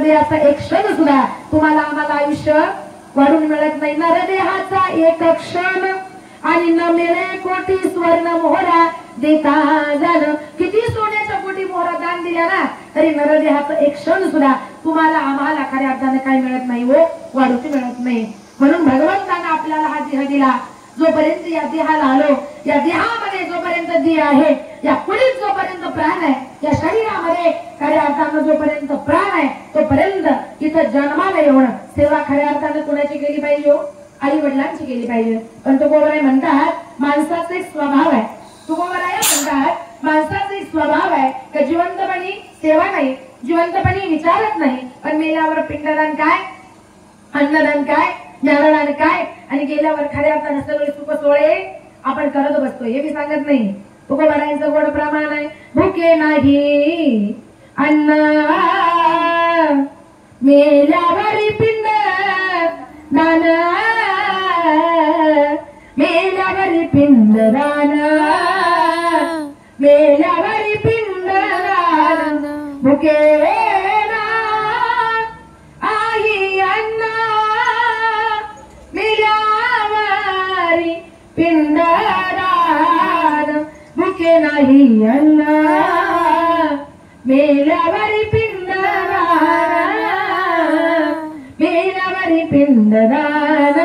नरदेहाचा एक क्षण सुद्धा तुम्हाला आम्हाला आयुष्य वाढून मिळत नाही. नरदेहाचा एक क्षण आणि न मिळे कोटी स्वर्ण मोहरा देता झालं. किती सोन्याच्या कोटी मोहरा दान दिल्या ना तरी नरदेहाचा एक क्षण सुद्धा तुम्हाला आम्हाला खऱ्या अर्थाने काय मिळत नाही हो, वाढूच मिळत नाही. म्हणून भगवंताने आपल्याला हा देह दिला. जोपर्यंत या देहाला आलो, या देहामध्ये जोपर्यंत देह आहे, या पुढील जोपर्यंत प्राण आहे, या शरीरामध्ये खऱ्या अर्थानं जोपर्यंत प्राण आहे तोपर्यंत इथं जन्माला येऊन सेवा खऱ्या अर्थानं कोणाची केली पाहिजे हो, आई वडिलांची केली पाहिजे. पण तुकोबराय म्हणतात माणसाचा एक स्वभाव आहे. तुकोबराय म्हणतात माणसाचा एक स्वभाव आहे की जिवंतपणी सेवा नाही, जिवंतपणी विचारत नाही, पण मेल्यावर पिंडदान काय, अन्नदान काय, ज्ञानदान काय आणि गेल्यावर खऱ्या अर्थानं सगळे सुख सोहळे आपण करत बसतो. हे मी सांगत नाही. तुकोबरायांचं गोड प्रमाण आहे. भुके नाही अन्न मेल्यावरी पिंड दान, मेल्यावरी पिंड दान, मेल्यावरी पिंड दान. भुके आई अन्न मेल्यावरी पिंड दान, भुके नाही अन्न मेल्यावरी पिंड दान, मेल्यावरी पिंड दान,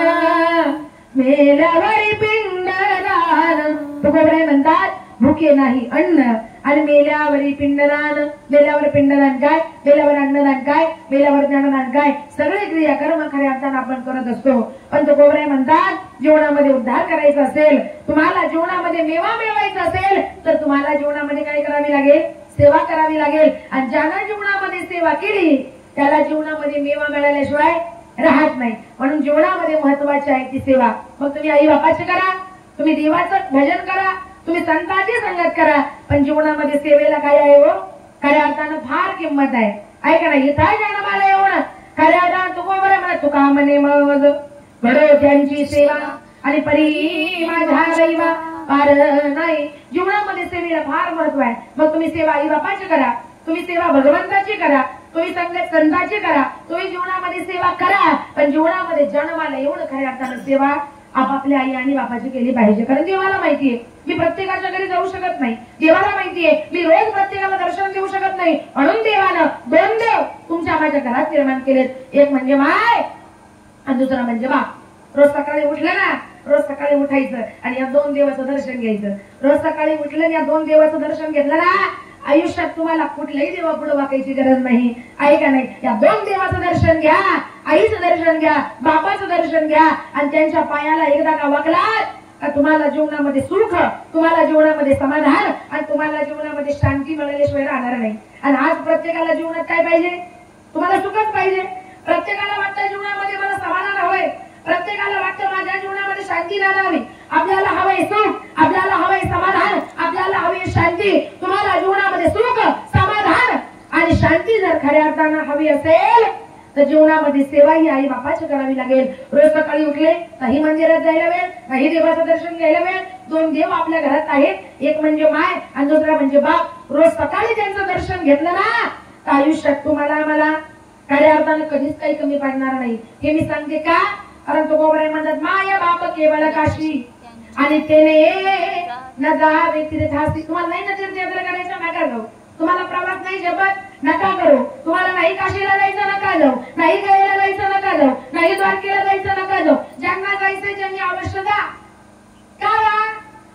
मेल्यावरी पिंड दान. तुकोबराय म्हणतात भुके नाही अन्न आणि मेल्यावरी पिंडदान. मेल्यावर पिंडदान काय, मेल्यावर अन्नदान काय, मेल्यावर ज्ञानदान काय, सगळे क्रिया कर्म खऱ्या अर्थानं आपण करत असतो. पण तुकोबराय म्हणतात जीवनामध्ये उद्धार करायचा असेल, तुम्हाला जीवनामध्ये मेवा मिळवायचा असेल तर तुम्हाला जीवनामध्ये काय करावी लागेल, सेवा करावी लागेल. आणि ज्यानं जीवनामध्ये सेवा केली त्याला जीवनामध्ये मेवा मिळाल्याशिवाय राहत नाही. म्हणून जीवनामध्ये महत्वाची आहे ती सेवा. मग तुम्ही आई बापाची करा, तुम्ही देवाचं भजन करा, तुम्ही संतांची संगत करा, पण जीवनामध्ये सेवेला काय आहे हो, खऱ्या अर्थानं फार किंमत आहे. ऐका ना, इथं जन्माला येऊन खऱ्या अर्थानं तुकोबराय म्हणा तुका म्हणे मग घडो त्यांची सेवा आणि परी माझा दैवा पार नाही. जीवनामध्ये सेवेला फार महत्व आहे. मग तुम्ही सेवा आई बापाची करा, तुम्ही सेवा भगवंताची करा, तुम्ही संगत संतांची करा, तुम्ही जीवनामध्ये सेवा करा, पण जीवनामध्ये जन्माला येऊन खऱ्या अर्थानं सेवा आपापल्या आई आणि बापाची केली पाहिजे. कारण देवाला माहितीये मी प्रत्येकाच्या घरी जाऊ शकत नाही, देवाला माहितीये मी रोज प्रत्येकाला दर्शन देऊ शकत नाही. म्हणून देवानं दोन देव तुमच्या माझ्या घरात निर्माण केलेत. एक म्हणजे माय आणि दुसरा म्हणजे बाप. रोज सकाळी उठलं ना, रोज सकाळी उठायचं आणि या दोन देवाचं दर्शन घ्यायचं. रोज सकाळी उठलं या दोन देवाचं दर्शन घेतलं ना, आयुष्यात तुम्हाला कुठल्याही देवा पुढे वाकायची गरज नाही. आहे का नाही? या दोन देवाचं दर्शन घ्या, आईचं दर्शन घ्या, बापाचं दर्शन घ्या आणि त्यांच्या पायाला एकदा का वाकलात का तुम्हाला जीवनामध्ये सुख, तुम्हाला जीवनामध्ये समाधान आणि तुम्हाला जीवनामध्ये शांती मिळाल्याशिवाय राहणार नाही. आणि आज प्रत्येकाला जीवनात काय पाहिजे, तुम्हाला सुखच पाहिजे. प्रत्येकाला वाटतं जीवनामध्ये मला समाधान हवंय, प्रत्येकाला वाटतं माझ्या जीवनामध्ये शांती राहावी. आपल्याला हवंय सुख, आपल्याला हवंय समाधान, आपल्याला हवी शांती. तुम्हाला जीवनामध्ये सुख, समाधान आणि शांती जर खऱ्या अर्थानं हवी असेल तर जीवनामध्ये सेवा ही आई बापाची करावी लागेल. रोज सकाळी उठले काही मंदिरात जायला वेळ, काही देवाचं दर्शन घ्यायला वेळ. दोन देव आपल्या घरात आहेत, एक म्हणजे माय आणि दुसरा म्हणजे बाप. रोज सकाळी त्यांचं दर्शन घेतलं ना तर आयुष्यात तुम्हाला मला खऱ्या अर्थानं कधीच काही कमी पडणार नाही. हे मी सांगते का, कारण तुकोबराय म्हणतात माया बाप केवळ काशी आणि तेने न जावे तीर्थासी. तुम्हाला नाही ना तीर्थयात्रा करायचं नका जाऊ, तुम्हाला प्रवास नाही जपत नका करू, तुम्हाला नाही काशीला जायचं नका जाऊ, नाही गयेला जायचं नका जाऊ, नाही द्वारकेला जायचं नका जाऊ. ज्यांना जायचं त्यांनी अवश्य जा. का?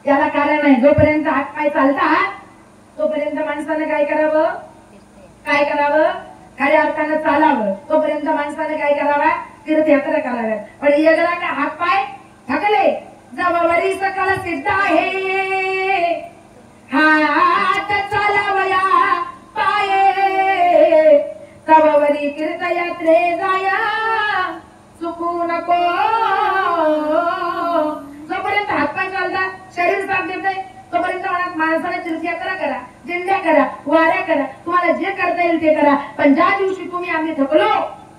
याला कारण आहे, जोपर्यंत हात पाय चालतात तोपर्यंत माणसाने काय करावं, काय करावं, खऱ्या अर्थानं चालावं. तोपर्यंत माणसाने काय करावा, तीर्थयात्रा कराव्या. पण एकदा का हात पाय थकले, जवळवरी सकळ सिद्ध आहे, हात चालावया पाये, तववरी तीर्थयात्रे जाया चुकू नको. जोपर्यंत हातपाय चालतात, शरीर साथ देते, तोपर्यंत माणसाने तीर्थयात्रा करा, दिंड्या करा, वाऱ्या करा, तुम्हाला जे करता येईल ते करा. पण ज्या दिवशी तुम्ही आम्ही थकलो,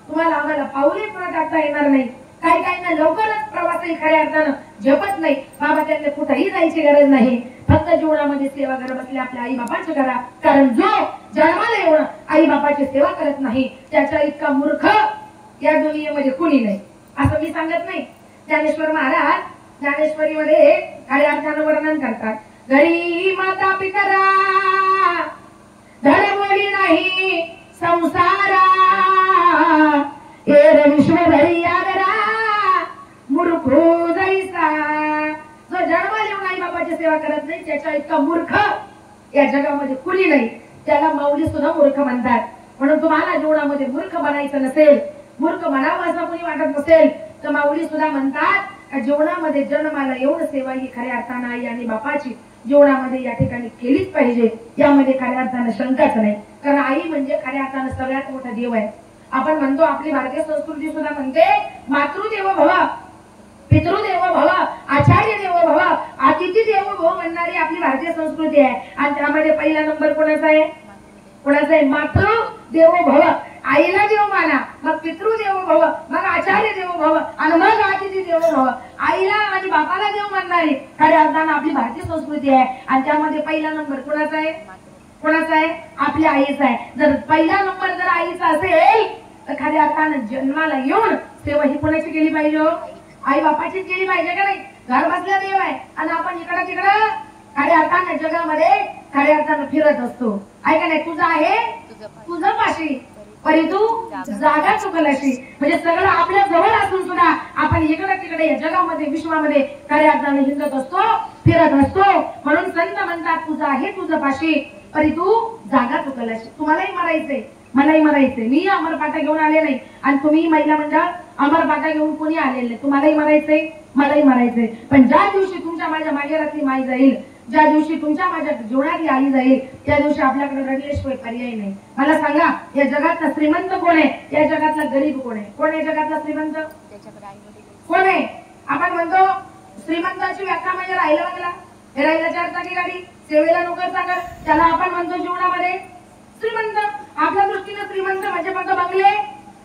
तुम्हाला आम्हाला पाऊले पण टाकता येणार नाही. काही काहींना लवकरच प्रवासही खऱ्या अर्थानं झेपत नाही. बाबा त्यांना कुठेही जायची गरज नाही, फक्त जीवनामध्ये सेवा करत बसले आपल्या आई बापाची करा. कारण जो जन्माला येऊन आई बापाची सेवा करत नाही त्याच्या इतका मूर्ख या दुनियेमध्ये कुणी नाही, असं मी सांगत नाही. ज्ञानेश्वर महाराज ज्ञानेश्वरीमध्ये खऱ्या अर्थानं वर्णन करतात. घरी माता पितरा धडबोली नाही संसारा, एर विश्वभरी आदरा मूर्खो जैसा. जो जन्माला येऊन आई बाबाची सेवा करत नाही त्याच्या इतका मूर्ख या जगामध्ये कुणी नाही. त्याला माऊली सुद्धा मूर्ख म्हणतात. म्हणून तुम्हाला जीवनामध्ये मूर्ख बनायचं नसेल, मूर्ख म्हणावं असं कुणी वाटत नसेल तर माऊली सुद्धा म्हणतात जीवनामध्ये जन्माला येऊन सेवा ही खऱ्या अर्थानं आई आणि बापाची जीवनामध्ये या ठिकाणी केलीच पाहिजे. यामध्ये खऱ्या अर्थानं शंकाच नाही. कारण आई म्हणजे खऱ्या अर्थानं सगळ्यात मोठा देव आहे. आपण म्हणतो, आपली भारतीय संस्कृती सुद्धा म्हणते मातृदेवो भव, पितृदेवो भव, आचार्य देवो भव, अतिथी देवो भव म्हणणारी आपली भारतीय संस्कृती आहे. आणि त्यामध्ये पहिला नंबर कोणाचा आहे? कोणाचा आहे? मातृदेवो भव. आईला देव माना, मग पितृदेवो भव, मग आचार्य देवो भव आणि मग अतिथी देवो भव. आईला आणि बापाला देव मानणारी खऱ्या अर्थानं आपली भारतीय संस्कृती आहे. आणि त्यामध्ये पहिला नंबर कोणाचा आहे? कोणाचा आहे? आपल्या आईचा आहे. जर पहिला नंबर जर आईचा असेल तर खऱ्या अर्थानं जन्माला येऊन सेवा ही कोणाची केली पाहिजे? आई बापाचीच केली पाहिजे का नाही? घर बसल्या देव आहे आणि आपण इकडं तिकडं खऱ्या अर्थानं जगामध्ये खऱ्या अर्थानं फिरत असतो. ऐका नाही, तुझं आहे तुझं पाशी परी तू जागा चुकलाशी. म्हणजे सगळं आपल्या जवळ असून सुद्धा आपण इकडे तिकडे या जगामध्ये विश्वामध्ये खऱ्या अर्थानं हिंडत असतो, फिरत असतो. म्हणून संत म्हणतात तुझं आहे तुझं पाशी परी तू जागा चुकलाशी. तुम्हालाही मरायचंय, मलाही मरायचंय. मी अमर पाटा घेऊन आले नाही आणि तुम्ही महिला मंडळ अमर पाटा घेऊन कोणी आलेले. तुम्हालाही मरायचंय, मलाही मरायचंय. पण ज्या दिवशी तुमच्या माझ्या मागेरातली माई जाईल, ज्या दिवशी तुमच्या माझ्या जीवनातली आई जाईल, त्या दिवशी आपल्याकडे रडल्याशिवाय पर्याय नाही. मला सांगा, या जगातला श्रीमंत कोण आहे? या जगातला गरीब कोण आहे? कोण आहे जगातला श्रीमंत? कोण आहे? आपण म्हणतो श्रीमंताची व्याख्या म्हणजे राहिला बंगला, राहिला चार चाकी गाडी, सेवेला नोकर चाकर, त्याला आपण म्हणतो जीवनामध्ये श्रीमंत. आपल्या दृष्टीने श्रीमंत म्हणजे फक्त बंगले,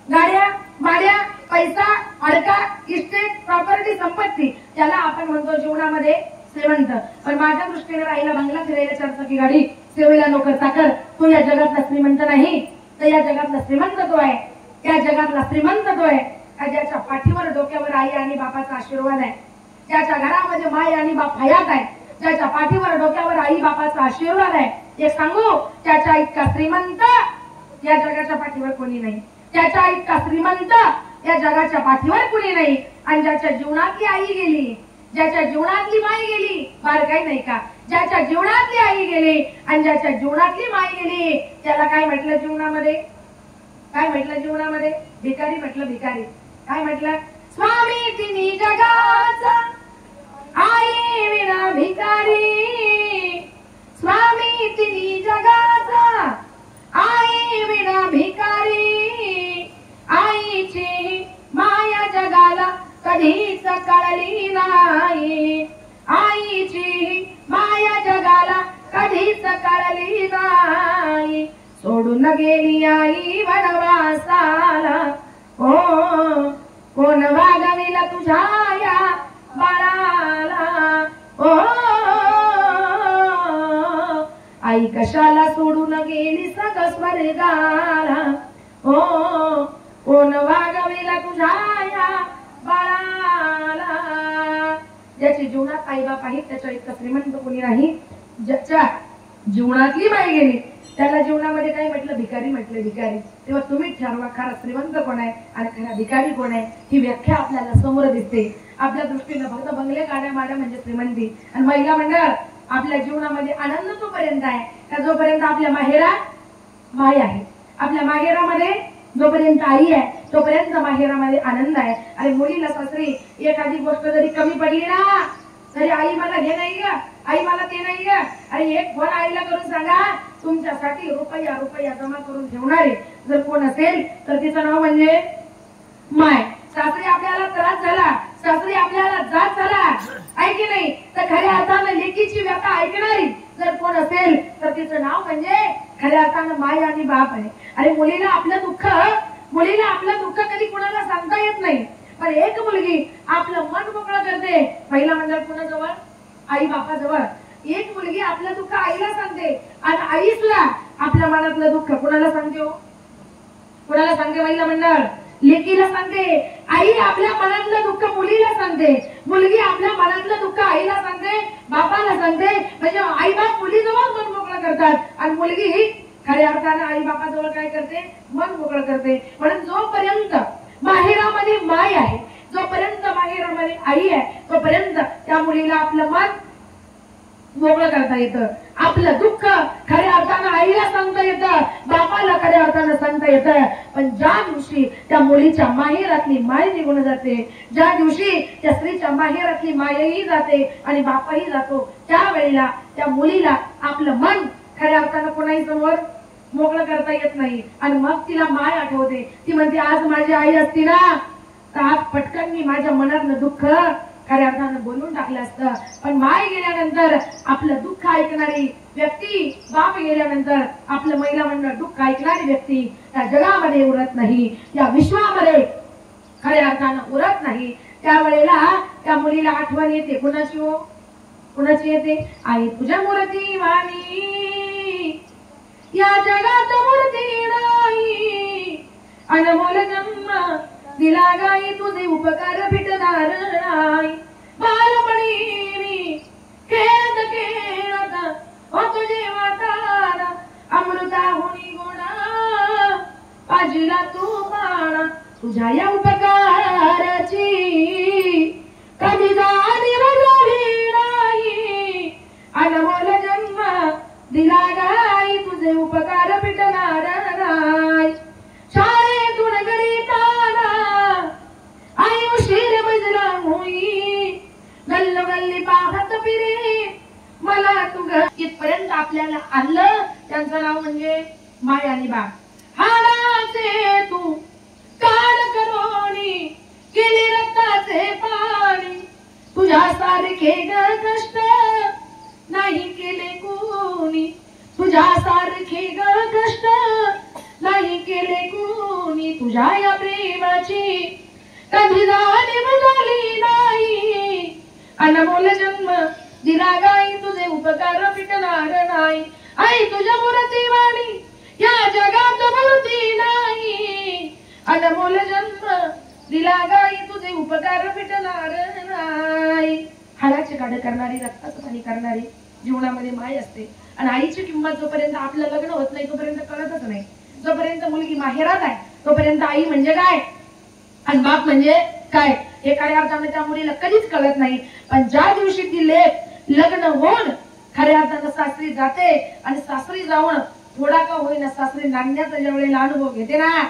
गाड्या, माड्या, पैसा, अडका, इस्टेट, प्रॉपर्टी, संपत्ती, त्याला आपण म्हणतो जीवनामध्ये श्रीमंत. पण माझ्या दृष्टीने राहिला बंगला, फिरायला चारचाकी गाडी, सेवेला नोकर चाकर, तो या जगातला श्रीमंत नाही. तर या जगातला श्रीमंत तो आहे, या जगातला श्रीमंत तो आहे ज्याच्या पाठीवर डोक्यावर आई आणि बापाचा आशीर्वाद आहे, ज्याच्या घरामध्ये माय आणि बाप हयात आहे, ज्याच्या पाठीवर डोक्यावर आई बापाचा आशीर्वाद आहे. हे सांगू, त्याच्या इतका श्रीमंत या जगाच्या पाठीवर कोणी नाही. त्याच्या इतका श्रीमंत या जगाच्या पाठीवर कोणी नाही. आणि ज्याच्या जीवनातली आई गेली, ज्याच्या जीवनातली माई गेली, बार काही नाही का, ज्याच्या जीवनातली आई गेली आणि ज्याच्या जीवनातली माई गेली, त्याला काय म्हटलं जीवनामध्ये? काय म्हटलं जीवनामध्ये? भिकारी म्हटलं. भिकारी काय म्हटलं? स्वामी तिन्ही जगाचा आई विना भिकारी, स्वामी तिन्ही जगाचा आई विना भिकारी, आईची माया जगाला कधीच कळली नाही, आईची माया जगाला कधीच कळली नाही. सोडून गेली आई वनवासाला, ओ कोण वागविल तुझ्या या बाळाला, ओ आई कशाला सोडून गेली सग स्वर्गाला, ओ कोण वागविल तुझ्या या बाळाला. ज्याच्या जीवनात आई बाप आहे त्याच्या इतका श्रीमंत कोणी नाही. ज्याच्या जीवनातली बाई गेली त्याला जीवनामध्ये काय म्हटलं? भिकारी म्हटलं. भिकारी. तेव्हा तुम्ही ठरवा खरा श्रीमंत कोण आहे आणि खरा भिकारी कोण आहे. ही व्याख्या आपल्याला समोर दिसते. आपल्या दृष्टीनं फक्त बंगले, गाड्या, माड्या म्हणजे श्रीमंती. आणि महिला मंडळ आपल्या जीवनामध्ये आनंद तोपर्यंत आहे का जोपर्यंत आपल्या माहेरात माय आहे, आपल्या माहेरामध्ये जोपर्यंत आई आहे तोपर्यंत माहेरामध्ये आनंद आहे. आणि मुलीला सासरी एखादी गोष्ट जरी कमी पडली ना तरी आई मला हे नाही ग, आई मला ते नाही ग. आणि एक फोन आईला करून सांगा, तुमच्यासाठी रुपया रुपया जमा करून ठेवणारे जर कोण असेल तर तिचं नाव म्हणजे माय. सासरी आपल्याला त्रास झाला, सासरी आपल्याला जात झाला आहे की नाही, तर खऱ्या अर्थानं लेकीची व्यथा ऐकणारी जर कोण असेल तर तिचं नाव म्हणजे खऱ्या अर्थानं माय आणि बाप आहे. आणि मुलीला आपलं दुःख कधी कुणाला सांगता येत नाही. पण एक मुलगी आपलं मन मोकळं करते महिला मंडळ कुणाजवळ आई बापाजवळ एक मुलगी आपलं दुःख आईला सांगते आणि आई सुद्धा आपल्या मनातलं दुःख कुणाला सांगते हो कुणाला सांगते महिला मंडळ लेकीला सांगते आई आपल्या मनातलं दुःख मुलीला सांगते मुलगी आपल्या मनातलं दुःख आईला सांगते बापाला सांगते म्हणजे आई बाप मुलीजवळ मन मोकळं करतात आणि मुलगी खऱ्या अर्थानं आई बापाजवळ काय करते मन मोकळं करते म्हणून जोपर्यंत माहेरामध्ये माय आहे जोपर्यंत माहेरामध्ये आई आहे तोपर्यंत त्या मुलीला आपलं मन मोकळं करता येतं आपलं दुःख खऱ्या अर्थानं आईला सांगता येतं बापाला खऱ्या अर्थानं सांगता येतं पण ज्या दिवशी त्या मुलीच्या माहेरातली माय निघून जाते ज्या दिवशी त्या स्त्रीच्या माहेरातली मायही जाते आणि बापाही जातो त्यावेळेला त्या मुलीला आपलं मन खऱ्या अर्थानं कोणाही समोर मोकळं करता येत नाही आणि मग तिला माय आठवते ती म्हणते आज माझी आई असती ना तर आज पटकन मी माझ्या मनातलं दुःख खऱ्या अर्थानं बोलून टाकलं असतं पण माय गेल्यानंतर आपलं दुःख ऐकणारी व्यक्ती बाप गेल्यानंतर आपलं महिला मंडळ दुःख ऐकणारी व्यक्ती त्या जगामध्ये उरत नाही या विश्वामध्ये खऱ्या अर्थानं उरत नाही त्यावेळेला त्या मुलीला आठवण येते कुणाची हो कुणाची येते आई तुझ्या मूर्ती वाणी या जगात मूर्ती नाही अनमोल जन्म दिला गाई तुझे उपकार फिटणार नाही बालपणी खेळत खेळत ओ तुझे वाटार अमृताहुनी गोडा पाजीला तू बाणा तुझ्या या उपकाराची कधी जाणीव झाली नाही अनमोल जन्म दिला गाई तुझे उपकार फिटणार नाही शाळेतून घरी आई उशीर बजला होई गल्ल गल्ली पाहत फिरे मला तुझं इथपर्यंत आपल्याला आणलं त्यांचं नाव म्हणजे माय आणि बाप हाडाचे तू काळ करोनी केले रक्ताचे पाणी तुझ्या सारखे ग कष्ट नाही केले कोणी तुझ्या सारखे ग कष्ट नाही केले कोणी तुझ्या या प्रेमाची कधी जाणीव झाली नाही अनमोल जन्म दिला गाई तुझे उपकार फिटणार नाही आई तुझ्या मूर्ती वाणी या जगात मूर्ती नाही अनमोल जन्म दिला गाई तुझे उपकार फिटणार नाही हाडाचे काढ करणारी रक्ताचं पाणी करणारी जीवनामध्ये माय असते आणि आईची किंमत जोपर्यंत आपलं लग्न होत नाही तोपर्यंत कळतच नाही जोपर्यंत मुलगी माहेरात आहे तोपर्यंत आई म्हणजे काय आणि बाप म्हणजे काय हे खऱ्या अर्थानं त्या मुलीला कधीच कळत नाही पण ज्या दिवशी ती लेक लग्न होऊन खऱ्या अर्थानं सासरी जाते आणि सासरी जाऊन थोडा का होईना सासरी नांदण्याचा ज्या वेळेला अनुभव घेते ना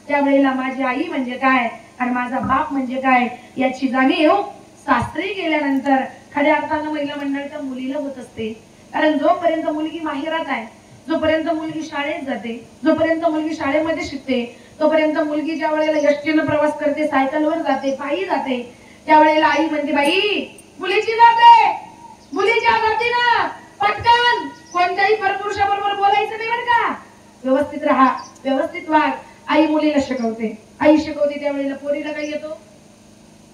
त्यावेळेला माझी आई म्हणजे काय आणि माझा बाप म्हणजे काय याची जाणीव सासरी गेल्यानंतर खऱ्या अर्थानं महिला मंडळाच्या मुलीला होत असते कारण जोपर्यंत मुलगी माहेरात आहे जोपर्यंत मुलगी शाळेत जाते जोपर्यंत मुलगी शाळेमध्ये शिकते तोपर्यंत मुलगी ज्या वेळेला एसटीनं प्रवास करते सायकलवर जाते पायी जाते त्यावेळेला आई म्हणते बाई मुलीची जाते मुलीच्या जातीनं पटकन कोणत्याही परपुरुषाबरोबर बोलायचं नाही बरं का व्यवस्थित राहा व्यवस्थित वाग आई मुलीला शिकवते आई शिकवते त्यावेळेला पोरीला काय येतो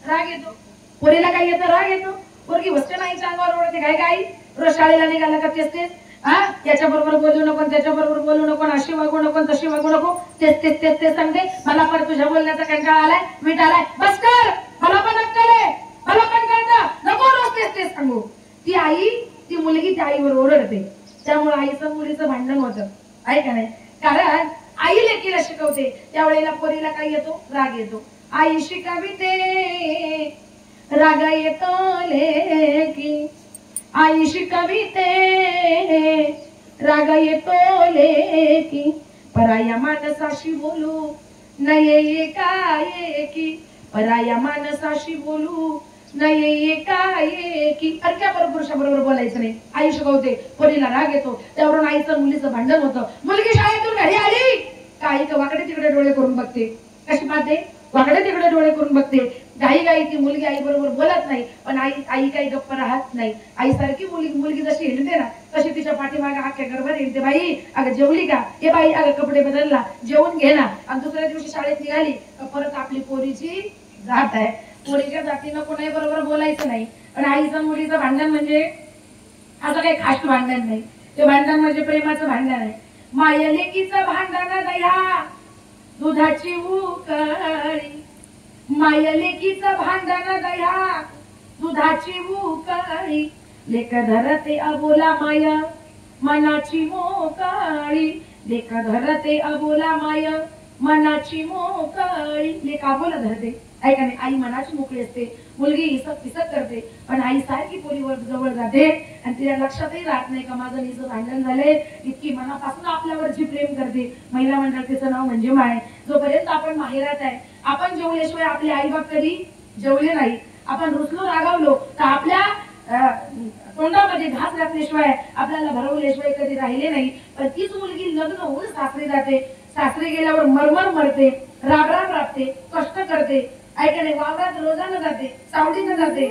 राग येतो पोरीला काय येतो राग येतो पोरगी वस्तू आईच्या अंगावर ओढते काय काय रोज शाळेला निघाला का तेच याच्या बरोबर बोलू नको त्याच्या बरोबर बोलू नको अशी वागू नको तशी वागू नको तेच सांगते मला पण तुझ्या बोलण्याचा कंटाळा आलाय मीठ आलाय बस कर मला पण अक्कल आहे मला पण कळतं नको रोज तेच सांगू ती आई ती मुलगी त्या आईवर ओरडते त्यामुळे आईचं मुलीचं भांडण होतं आहे का नाही कारण आई लेकीला शिकवते त्यावेळेला पोरीला काय येतो राग येतो आई शिकविते राग येतो लेकी आई शिकविते राग येतो लेकी पराया माणसाशी बोलू नये एकाएकी पराया माणसाशी बोलू नये एकाएकी अरक्या परपुरुषाबरोबर बोलायचं नाही आई शिकवते पोरीला राग येतो त्यावरून आईचं मुलीचं भांडण होतं मुलगी शाळेतून घरी आली का आई वाकडे तिकडे डोळे करून बघते कशी पाहते वाकडे तिकडे डोळे करून बघते घाई ती मुलगी आई बरोबर बोलत नाही पण आई काही गप्प राहत नाही आई सारखी मुलगी जशी हिंडते ना तशी तिच्या पाठीमागे अख्ख्या गरभर हिंडते बाई अगं जेवली का ए बाई अगं कपडे बदलला जेवून घे ना आणि दुसऱ्या दिवशी शाळेत निघाली परत आपली पोरीची जात आहे. मुलीच्या जातीनं कोणाही बरोबर बोलायचं नाही, पण आईचं मुलीचं भांडण म्हणजे असं काही खास भांडण नाही. ते भांडण म्हणजे प्रेमाचं भांडण आहे. मायलेकीचं भांडण दया दुधाची उकळी, मायलेकीचं भांडण दया दुधाची उकळी, लेक धरते अबोला माय मनाची मोकळी, लेक धरते अबोला माय मनाची मोकळी. लेक अबोला धरते, ऐका नाही, आई मनाची मोकळी असते. मुलगी हिसक हिसक करते, पण आई सारखी पोरीवर जवळ जाते आणि तिला लक्षातही राहत नाही का माझं हिचं भांडण झालंय. इतकी मनापासून आपल्यावरची प्रेम करते. महिला मंडळ तिचं नाव म्हणजे माय. जोपर्यंत आपण माहेरात आहे, आपण जेवल्याशिवाय आपले आई बाप कधी जेवले नाही. आपण रुसलो रागावलो तर आपल्या तोंडामध्ये घास घातल्याशिवाय आपल्याला भरवल्याशिवाय कधी राहिले नाही. पण तीच मुलगी लग्न होऊन सासरी जाते. सासरी गेल्यावर मरमर मरते, राबराब राबते, कष्ट करते, ऐकणे वावरात रोजानं जाते, सावडीनं जाते,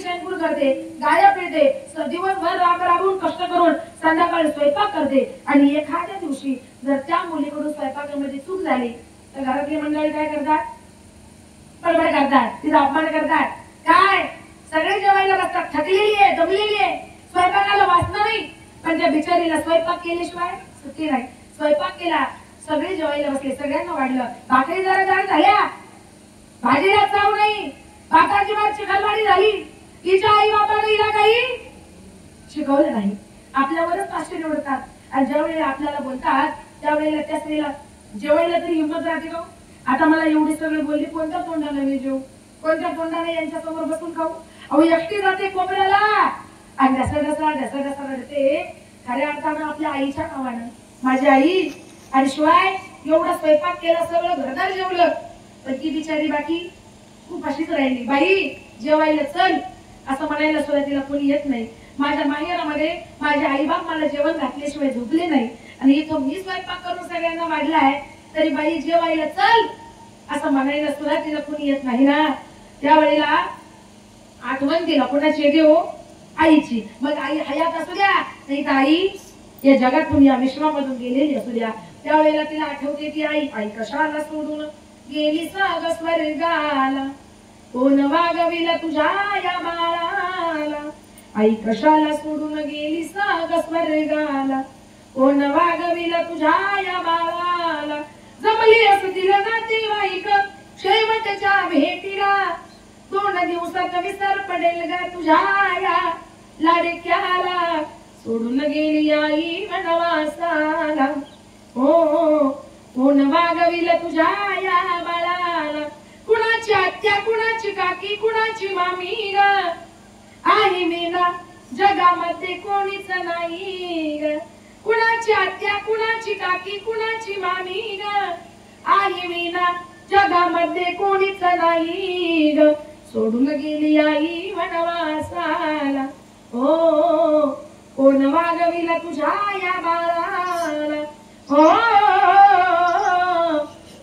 शेणकूर करते, गाया पिळते, दिवसभर राबून कष्ट करून संध्याकाळी स्वयंपाक करते. आणि एखाद्या दिवशी जर त्या मुलीकडून स्वयंपाकामध्ये चूक झाली तर घरातली मंडळी काय करतात? बडबड करतात, तिचा अपमान करतात. काय सगळे जेवायला बसतात, थकलेली आहे, दमलेली आहे, स्वयंपाकाला वासना नाही, पण त्या बिचारीला स्वयंपाक केल्याशिवाय सुट्टी नाही. स्वयंपाक केला, सगळे जेवायला बसले, सगळ्यांना वाढलं, भाकरी जरा जाड झाल्या, भाजीला चाव नाही, भाताची भात चिखलवाडी झाली. तिच्या आई बापाने हिला काही शिकवलं नाही. आपल्यावरच पाचशे निवडतात आणि ज्या वेळेला आपल्याला बोलतात त्यावेळेला त्या स्त्रीला जेवायला तरी हिंमत राहते का? आता मला एवढी सगळी बोलली, कोणत्या तोंडाने मी जेवू, कोणत्या तोंडाने यांच्या समोर बसून खाऊ? अहो एकटी जाते कोपऱ्याला आणि ढसा रडते. खऱ्या अर्थानं आपल्या आईच्या नावानं, माझी आई. आणि शिवाय एवढा स्वयंपाक केला, सगळं घरदार जेवलं, पण ती बिचारी बाकी खूप अशीच राहिली. बाई जेवायला चल असं म्हणायला सुद्धा तिला कोणी येत नाही. माझ्या माहेरामध्ये माझे आई बाप मला जेवण घातल्याशिवाय झोपले नाही आणि इथं मी स्वयंपाक करून सगळ्यांना वाढला आहे, तरी बाई जेवायला चल असं म्हणायला सुद्धा तिला कोणी येत नाही ना. त्यावेळेला आठवण तिला कोणाची येते हो? आईची. मग आई हयात असू द्या नाही तर आई या जगातून या विश्वामधून गेलेली असू द्या, त्यावेळेला तिला आठवते ती आई. आई कशाला सोडून गेली साग स्वर्गाला, कोण वागविला तुझ्या या बाळाला. आई कशाला सोडून गेली साग स्वर्गाला, कोण वागविला तुझ्या या बाळाला. जमली असतील नातेवाईक शेवटच्या भेटीला, 2 दिवसात विसर पडेल ग तुझ्या या लाडक्याला. सोडून गेली आई वनवासाला, हो कोण वागविल तुझ्या या बाळाला. कुणाची आत्या, कुणाची काकी, कुणाची मामी ग, आई विना जगामध्ये कोणीच नाही ग. कुणाची आत्या, कुणाची काकी, कुणाची मामी ग, आई विना जगामध्ये कोणीच नाही ग. सोडून गेली आई वनवासाला, हो कोण वागविला तुझ्या या बाळाला. हो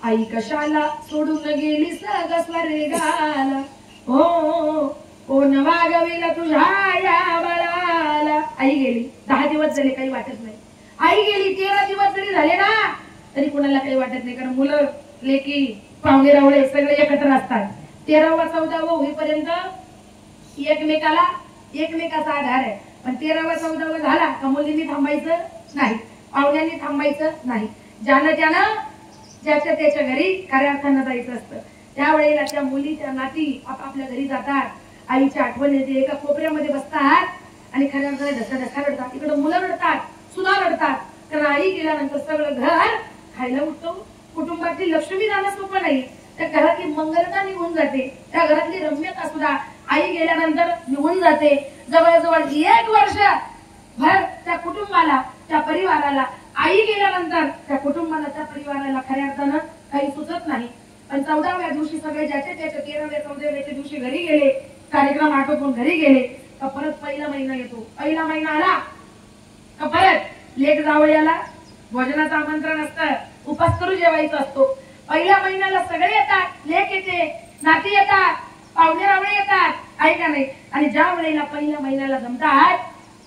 आई कशाला सोडून गेली सग स्वर्गाला, हो कोण वागविला तुझ्या या बाळाला. आई गेली, 10 दिवस झाले काही वाटत नाही. आई गेली 13 दिवस जरी झाले ना तरी कोणाला काही वाटत नाही, कारण मुलं लेकी पाहुणे रावळे सगळे एकत्र असतात. 13वा 14वा होईपर्यंत एकमेकाचा आधार आहे, पण 13वा 14वा झाला का मुलींनी थांबायचं नाही, पाहुण्यांनी थांबायचं नाही. ज्यानं त्यानं ज्याच्या त्याच्या घरी खऱ्या अर्थानं जायचं असतं. त्यावेळेला त्या मुली त्या नाती आपापल्या घरी जातात. आईची आठवण येते, एका कोपऱ्यामध्ये बसतात आणि खऱ्या अर्थाने ढसा रडतात. इकडे मुलं रडतात, सुद्धा रडतात, कारण आई गेल्यानंतर सगळं घर खायला उठतो. कुटुंबातली लक्ष्मी जाणं सोपं नाही, त्या घरातली मंगलता निघून जाते, त्या घरातली रम्यता सुद्धा आई गेल्यानंतर निघून जाते. जवळजवळ 1 वर्ष भर त्या कुटुंबाला, त्या परिवाराला आई गेल्यानंतर त्या कुटुंबाला, त्या परिवाराला खऱ्या अर्थानं काही सुचत नाही. पण 14व्या दिवशी सगळे ज्याच्या त्याच्या 13व्या 14व्याच्या दिवशी घरी गेले, कार्यक्रम आटोपून घरी गेले का परत पहिला महिना येतो. पहिला महिना आला का परत लेक जावयाला भोजनाचं आमंत्रण असतं, उपास करू जेवायचं असतो. पहिल्या महिन्याला सगळे येतात, लेक येते, नाती येतात, पाहुणे रावळे येतात, आहे का नाही. आणि ज्या वेळेला पहिल्या महिन्याला जमतात,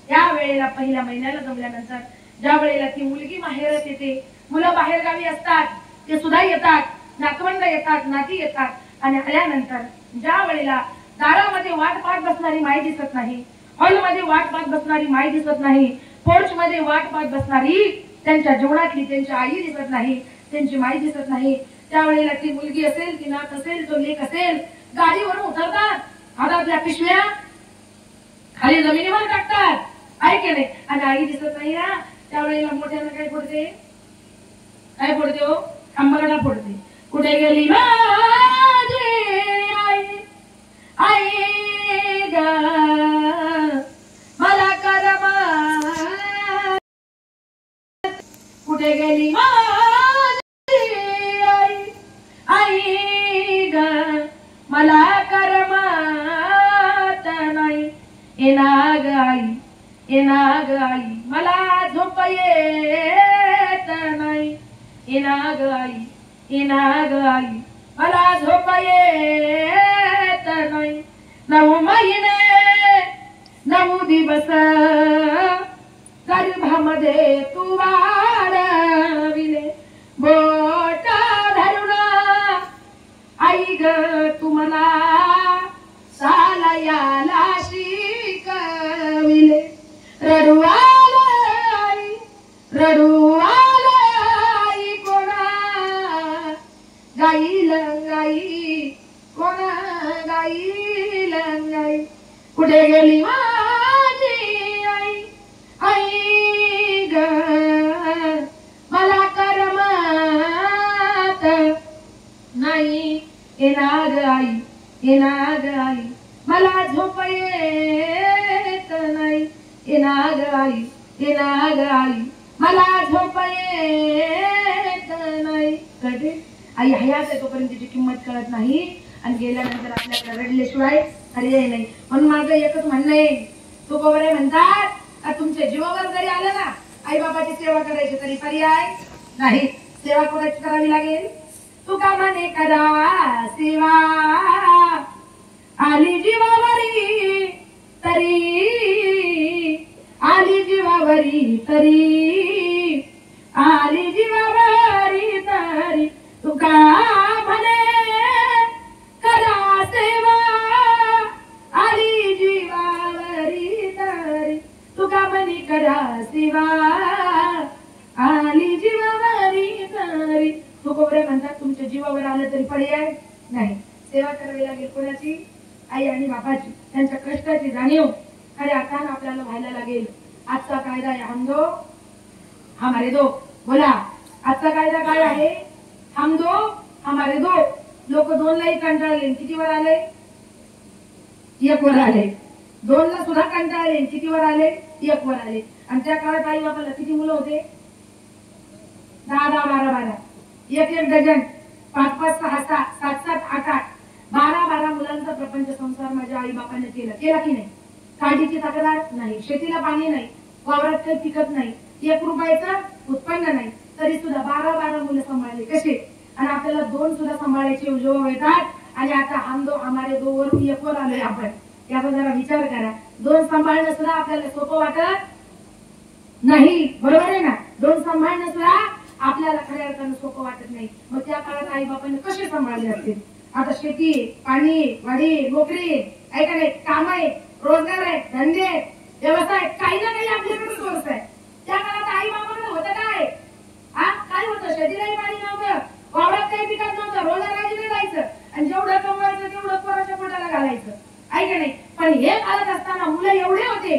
त्या वेळेला पहिल्या महिन्याला जमल्यानंतर ज्या वेळेला ती मुलगी माहेरात येते, मुलं बाहेर गावी असतात ते सुद्धा येतात, नातवंड येतात, नाती येतात. आणि आल्यानंतर ज्या वेळेला दारामध्ये वाट पाहत बसणारी माई दिसत नाही, हॉलमध्ये वाट पाहत बसणारी माई दिसत नाही, पोर्च मध्ये वाट पाहत बसणारी त्यांच्या जीवनातली त्यांची आई दिसत नाही, त्यांची माई दिसत नाही, त्यावेळेला ती मुलगी असेल, ती नात असेल, तो लेक असेल, गाडीवरून उतरतात, हातातल्या पिशव्या खाली जमिनीवर टाकतात, आहे की नाही, आणि आई दिसत नाही ना, त्यावेळेला मोठ्यानं काय पडते, काय पडते हो, अंबरडा पडते. कुठे गेली माझी आई, आई ग मला करमा, कुठे गेली माझी आई, आई ग मला करमत नाही, येनाग आई, येनाग आई मला झोप येत नाही, येनाग आई, येनाग आई मला झोप येत नाही. 9 महिने 9 दिवस गर्भामध्ये तू वाढविले, बोट धरून आई ग तू मला चालायला शिकविले. रडू आलं आई, रडू आलं आई, कोणा गाईल गाई, कोणा गाईल गाई, कुठे गेली माझी आई, आई ग मला करमत नाही, येनाग आई, येनाग आई मला झोप येत नाही, येनाग आई, येनाग आई मला झोप येत नाही. कळते आई हयात आहे तोपर्यंत तिची किंमत कळत नाही, आणि गेल्यानंतर आपल्याकडे रडल्याशिवाय पर्याय नाही. म्हणून माझं एकच म्हणणं आहे, तुकोबरे म्हणतात तुमच्या जीवावर जरी आलं ना आई बाबाची सेवा करायची तरी पर्याय नाही, सेवा कोणाची करावी लागेल, तुका म्हणे करा सेवा, आली जीवावरी तरी, आली जीवावरी तरी, आली जीवावरी तरी, तुका म्हणे करा सेवा, आली जीवावरी तरी, तुका म्हणे करा सेवा, आली जीवावरी तरी. तुकोबरे म्हणतात तुमच्या जीवावर आलं तरी पर्याय नाही, सेवा करावी लागेल कोणाची, आई आणि बापाची, त्यांच्या कष्टाची जाणीव खऱ्या अर्थानं आपल्याला व्हायला लागेल. आजचा कायदा आहे हम दो हमारे दो, बोला आजचा कायदा काय आहे, हम दो हमारे दो. लोक 2 लाही कंटाळले, किती वर आले, 1 वर आले, 2 ला सुद्धा कंटाळले, किती वर आले, 1 वर आले. आणि त्या काळात आई बापाला किती मुलं होते, 10 10 12 12, 1 1 डझन, 5 5 6 6 7 7 8 8 12 12 मुलांचा प्रपंच संसार माझ्या आई बापाने केला, केला की नाही. काढीची तक्रार नाही, शेतीला पाणी नाही, वावरात काही पिकत नाही, 1 रुपयाचं उत्पन्न नाही, तरी सुद्धा 12 12 मुलं सांभाळले कसे. आणि आपल्याला 2 सुद्धा सांभाळायचे उजव येतात, आणि आता हम दो हमारे दो वरून 1 वर आलोय आपण. याचा जरा विचार करा, 2 सांभाळणं सुद्धा आपल्याला सोपं वाटत नाही, बरोबर आहे ना. 2 सांभाळणं सुद्धा आपल्याला खऱ्या अर्थानं सोपं वाटत नाही. मग त्या काळात आई बापाने कसे सांभाळले असतील. आता शेती, पाणी, वाडी, नोकरी, ऐका नाही, काम आहे, रोजगार आहे, धंदे, व्यवसाय, काही ना काही आपल्याकडे सोर्स आहे. त्या काळात आई बाबाकडे होतं काय, काय होतं, शेतीलाही पाणी नव्हतं, वावरात काही पिकत नव्हतं, रोजगाराने जायचं, आणि जेवढं कमवायचं तेवढं पोराच्या पोटाला घालायचं, ऐका नाही. पण हे घालत असताना मुलं एवढे होते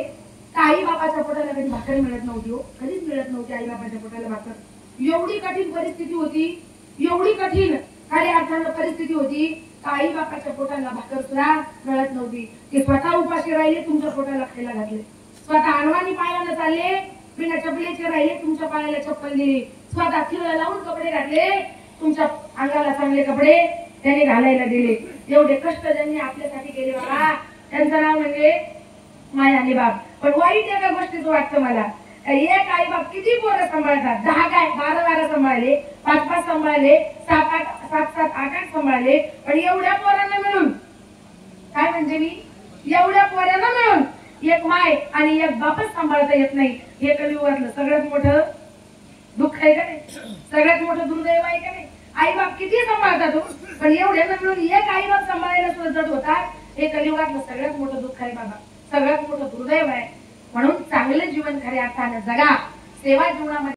तर आई बाबाच्या पोटाला कधी भाकरी मिळत नव्हती, हो कधीच मिळत नव्हती आई बाबाच्या पोटाला भाकर. एवढी कठीण परिस्थिती होती, एवढी कठीण खऱ्या अर्थानं परिस्थिती होती, आई बापाच्या पोटाला भाकर सुद्धा मिळत नव्हती. ते स्वतः उपाशी राहिले, तुमच्या पोटाला खायला घातले, स्वतः अनवाणी पायाला चालले, बिना चपलेचे राहिले, तुमच्या पायाला चप्पल दिली, स्वतः खिळा लावून कपडे घातले, तुमच्या अंगाला चांगले कपडे त्याने घालायला दिले. एवढे कष्ट ज्यांनी आपल्यासाठी केले बाबा, त्यांचं नाव म्हणजे माय आणि बाप. पण वाईट एका गोष्टीचं वाटतं मला, एक आई बाप किती पोरं सांभाळतात, 10 काय 12 12 सांभाळले, 5 5 सांभाळले, 7 7 8 8 सांभाळले, पण एवढ्या पोरांना मिळून, काय म्हणजे मी, एवढ्या पोरांना मिळून एक माय आणि एक बापच सांभाळता येत नाही. हे कलियुगातलं सगळ्यात मोठं दुःख आहे का नाही, सगळ्यात मोठं दुर्दैव आहे का नाही. आई बाप किती सांभाळतात हो, पण एवढे मिळून एक आई बाप सांभाळायला सुद्धा जड होतात. हे कलियुगातलं सगळ्यात मोठं दुःख आहे बाबा, सगळ्यात मोठं दुर्दैव आहे. म्हणून चांगलं जीवन खऱ्या अर्थानं जगा. सेवा जीवनामध्ये